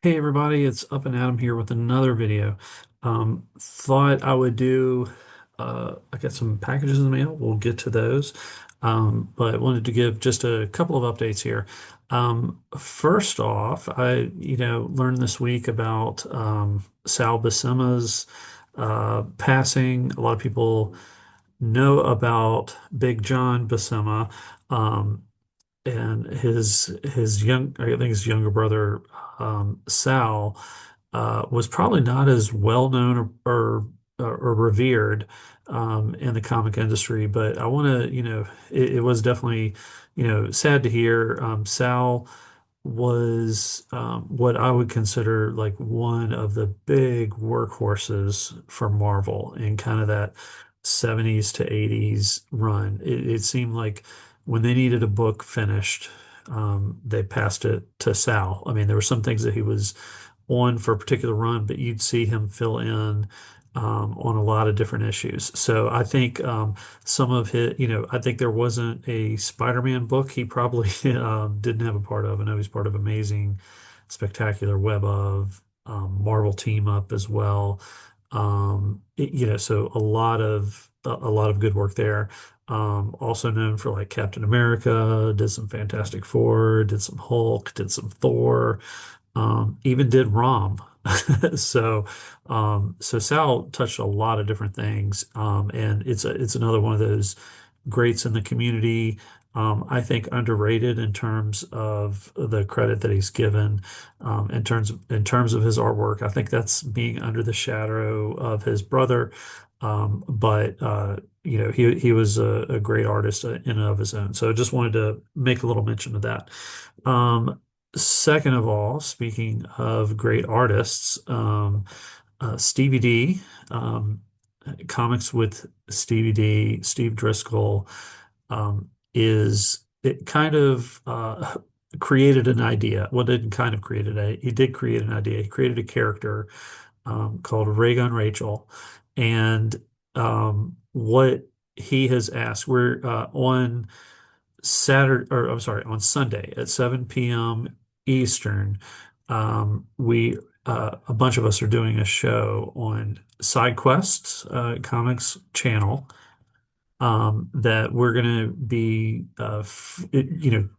Hey everybody, it's Up and Adam here with another video. Thought I would do, I got some packages in the mail. We'll get to those. But wanted to give just a couple of updates here. First off, I learned this week about Sal Buscema's passing. A lot of people know about Big John Buscema. Um, and his young I think his younger brother Sal was probably not as well known or revered in the comic industry, but I want to it was definitely sad to hear. Sal was what I would consider like one of the big workhorses for Marvel in kind of that 70s to 80s run. It seemed like when they needed a book finished, they passed it to Sal. I mean, there were some things that he was on for a particular run, but you'd see him fill in on a lot of different issues. So I think some of his, I think there wasn't a Spider-Man book he probably didn't have a part of. I know he's part of Amazing Spectacular Web of Marvel Team Up as well. So a lot of good work there. Also known for like Captain America, did some Fantastic Four, did some Hulk, did some Thor, even did Rom. So, so Sal touched a lot of different things, and it's another one of those greats in the community. I think underrated in terms of the credit that he's given, in terms of his artwork. I think that's being under the shadow of his brother, but he was a great artist in and of his own. So I just wanted to make a little mention of that. Um, Second of all, speaking of great artists, Stevie D, comics with Stevie D, Steve Driscoll, is it kind of created an idea. Well, didn't kind of create it. He did create an idea. He created a character called Raygun Rachel, and what he has asked, we're on Saturday, or I'm sorry, on Sunday at 7 p.m. Eastern, we a bunch of us are doing a show on Side Quests Comics channel that we're going to be,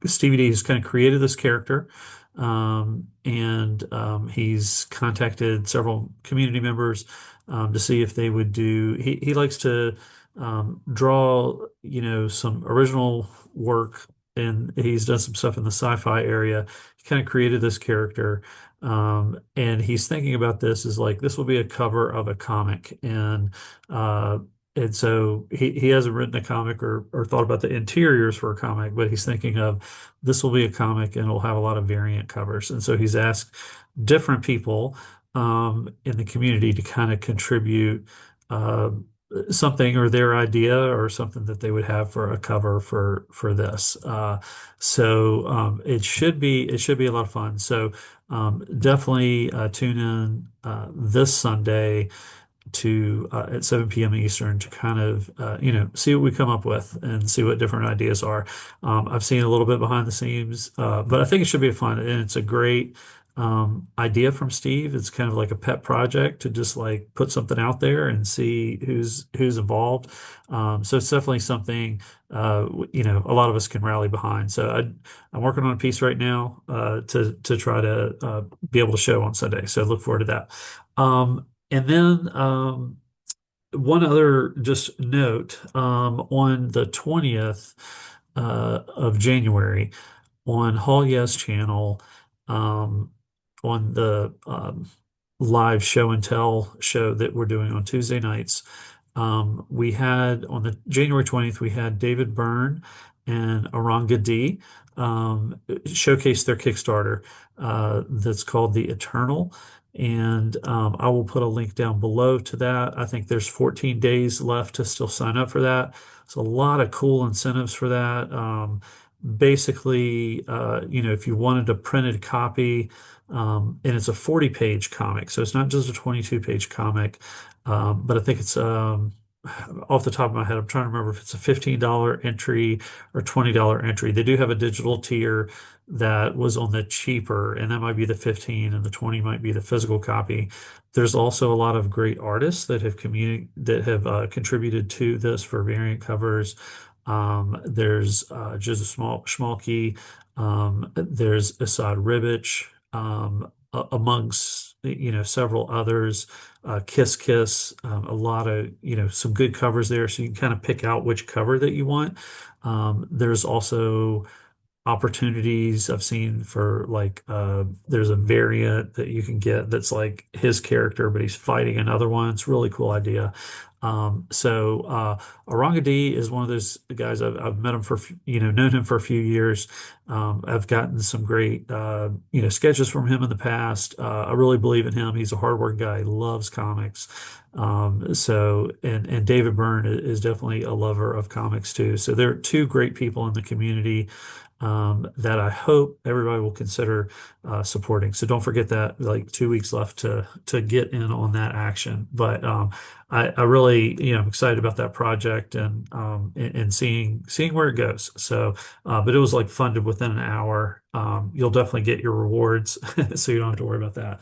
Stevie D has kind of created this character, and he's contacted several community members to see if they would do. He likes to draw, some original work, and he's done some stuff in the sci-fi area. He kind of created this character. And he's thinking about this as like this will be a cover of a comic, uh, and so he hasn't written a comic or thought about the interiors for a comic, but he's thinking of this will be a comic and it'll have a lot of variant covers. And so he's asked different people in the community to kind of contribute uh, something or their idea or something that they would have for a cover for this. So it should be a lot of fun. So definitely tune in this Sunday to at 7 p.m. Eastern to kind of see what we come up with and see what different ideas are. I've seen a little bit behind the scenes, but I think it should be fun, and it's a great idea from Steve. It's kind of like a pet project to just like put something out there and see who's involved. So it's definitely something a lot of us can rally behind. So I'm working on a piece right now to try to be able to show on Sunday. So look forward to that. And then one other just note, on the 20th of January on Hall Yes channel, um, on the live show and tell show that we're doing on Tuesday nights, we had on the January 20th, we had David Byrne and Aranga D showcase their Kickstarter that's called The Eternal. And I will put a link down below to that. I think there's 14 days left to still sign up for that. There's a lot of cool incentives for that. Basically, if you wanted a printed copy, and it's a 40-page comic, so it's not just a 22-page comic, but I think it's off the top of my head, I'm trying to remember if it's a $15 entry or $20 entry. They do have a digital tier that was on the cheaper, and that might be the 15 and the 20 might be the physical copy. There's also a lot of great artists that have contributed to this for variant covers. There's Joseph Schmalke, there's Asad Ribic, amongst several others. Kiss Kiss, a lot of some good covers there, so you can kind of pick out which cover that you want. There's also opportunities I've seen for like there's a variant that you can get that's like his character, but he's fighting another one. It's a really cool idea. Aranga D is one of those guys. I've met him for known him for a few years. I've gotten some great sketches from him in the past. I really believe in him. He's a hardworking guy. He loves comics. And David Byrne is definitely a lover of comics too. So there are two great people in the community that I hope everybody will consider supporting. So don't forget that, like 2 weeks left to get in on that action. But I really, I'm excited about that project and seeing where it goes. So, but it was like funded within an hour. You'll definitely get your rewards, so you don't have to worry about that.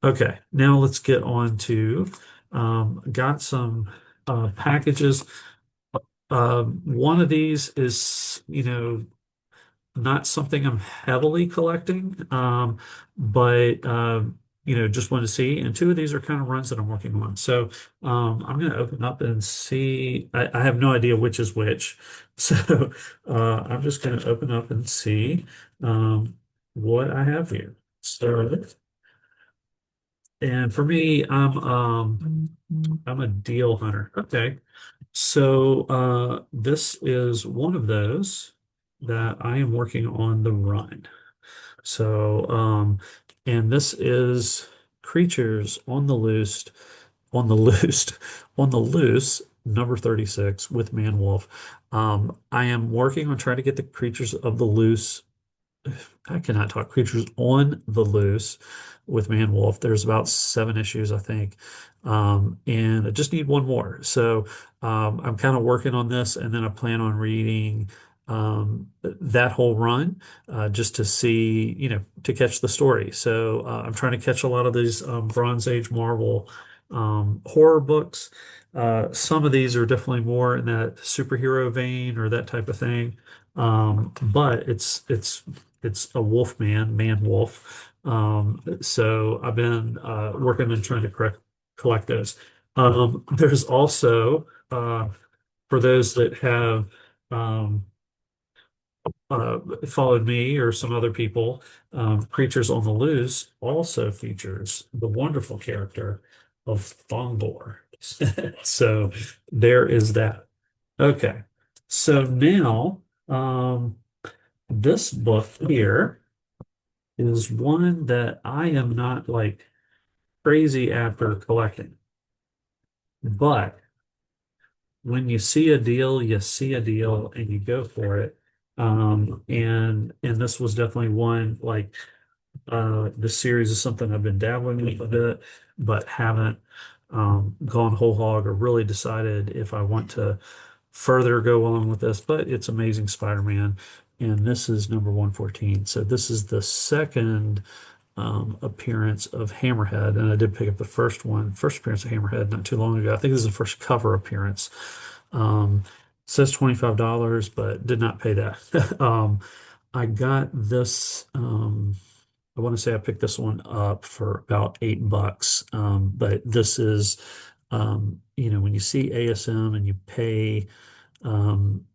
Okay, now let's get on to got some packages. One of these is, not something I'm heavily collecting, but just want to see. And two of these are kind of runs that I'm working on. So I'm going to open up and see. I have no idea which is which, so I'm just going to open up and see what I have here. So, and for me, I'm a deal hunter. Okay. So this is one of those that I am working on the run. So and this is Creatures on the Loose, on the Loose, on the Loose, number 36 with Man Wolf. I am working on trying to get the Creatures of the Loose. I cannot talk. Creatures on the Loose with Man Wolf. There's about 7 issues, I think. And I just need one more. So I'm kind of working on this, and then I plan on reading that whole run just to see, to catch the story. So I'm trying to catch a lot of these Bronze Age Marvel horror books. Some of these are definitely more in that superhero vein or that type of thing. But it's a wolf man wolf. So I've been working and trying to collect those. There's also for those that have um, followed me or some other people, Creatures on the Loose also features the wonderful character of Thongbor. So there is that. Okay. So now, this book here is one that I am not like crazy after collecting, but when you see a deal, you see a deal and you go for it. And this was definitely one like this series is something I've been dabbling with a bit, but haven't gone whole hog or really decided if I want to further go along with this. But it's Amazing Spider-Man, and this is number 114. So this is the second appearance of Hammerhead, and I did pick up the first appearance of Hammerhead not too long ago. I think this is the first cover appearance. Says $25, but did not pay that. I got this. I want to say I picked this one up for about $8. But this is, when you see ASM and you pay, in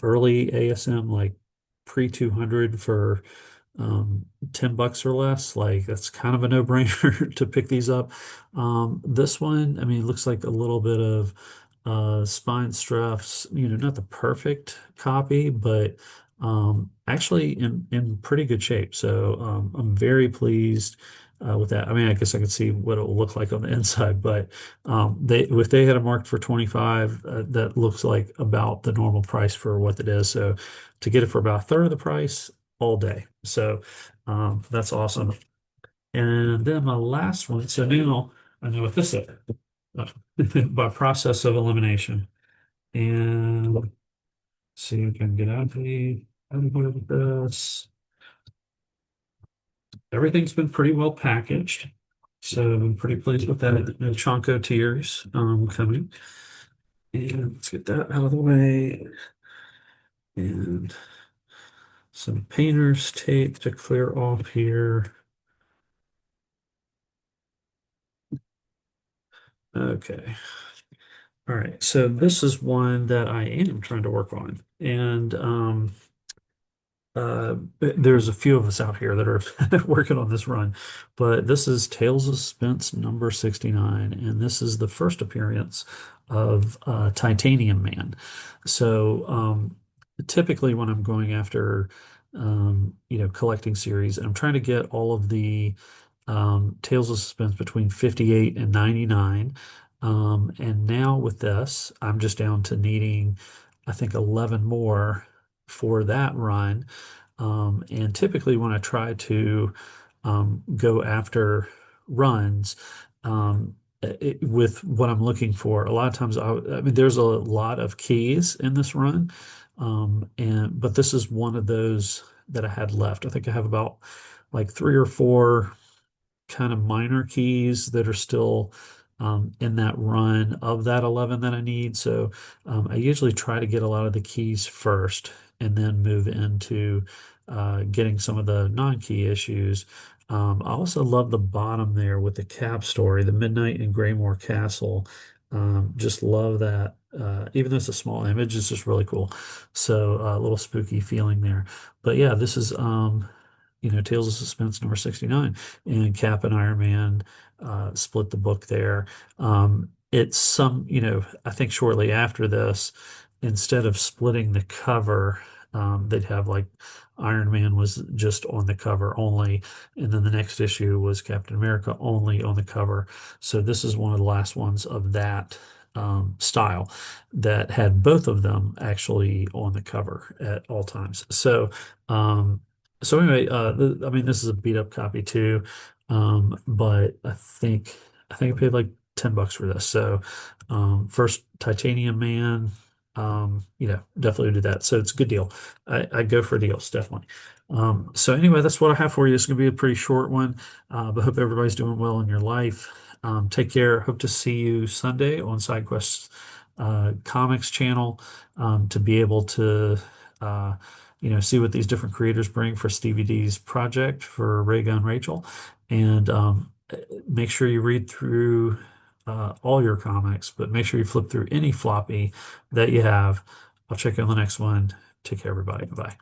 early ASM, like pre 200 for 10 bucks or less, like that's kind of a no-brainer to pick these up. This one, I mean, it looks like a little bit of spine struffs, not the perfect copy, but actually in pretty good shape. So I'm very pleased with that. I mean, I guess I could see what it will look like on the inside, but if they had it marked for 25, that looks like about the normal price for what it is. So to get it for about a third of the price all day. So that's awesome. And then my last one. So now I know what this is by process of elimination. And see if I can get out of the And with this, everything's been pretty well packaged. So I'm pretty pleased with that. No Chonko tears coming. And let's get that out of the way. And some painter's tape to clear off here. Okay. All right. So this is one that I am trying to work on. And there's a few of us out here that are working on this run, but this is Tales of Suspense number 69, and this is the first appearance of Titanium Man. So typically when I'm going after collecting series, I'm trying to get all of the Tales of Suspense between 58 and 99. And now with this, I'm just down to needing, I think, 11 more for that run. And typically, when I try to go after runs with what I'm looking for, a lot of times I mean, there's a lot of keys in this run, and but this is one of those that I had left. I think I have about like three or four kind of minor keys that are still in that run of that 11 that I need. So I usually try to get a lot of the keys first and then move into getting some of the non-key issues. I also love the bottom there with the cap story, the Midnight in Greymore Castle. Just love that. Even though it's a small image, it's just really cool. So a little spooky feeling there. But yeah, this is Tales of Suspense number 69. And Cap and Iron Man split the book there. It's I think shortly after this, instead of splitting the cover, they'd have like Iron Man was just on the cover only, and then the next issue was Captain America only on the cover. So this is one of the last ones of that style that had both of them actually on the cover at all times. So anyway, I mean, this is a beat up copy too, but I think I paid like $10 for this. So first Titanium Man, definitely do that. So it's a good deal. I go for deals, definitely. So anyway, that's what I have for you. It's going to be a pretty short one, but hope everybody's doing well in your life. Take care. Hope to see you Sunday on SideQuest Comics channel to be able to. See what these different creators bring for Stevie D's project for Rhaegar and Rachel. And make sure you read through all your comics, but make sure you flip through any floppy that you have. I'll check you on the next one. Take care, everybody. Bye.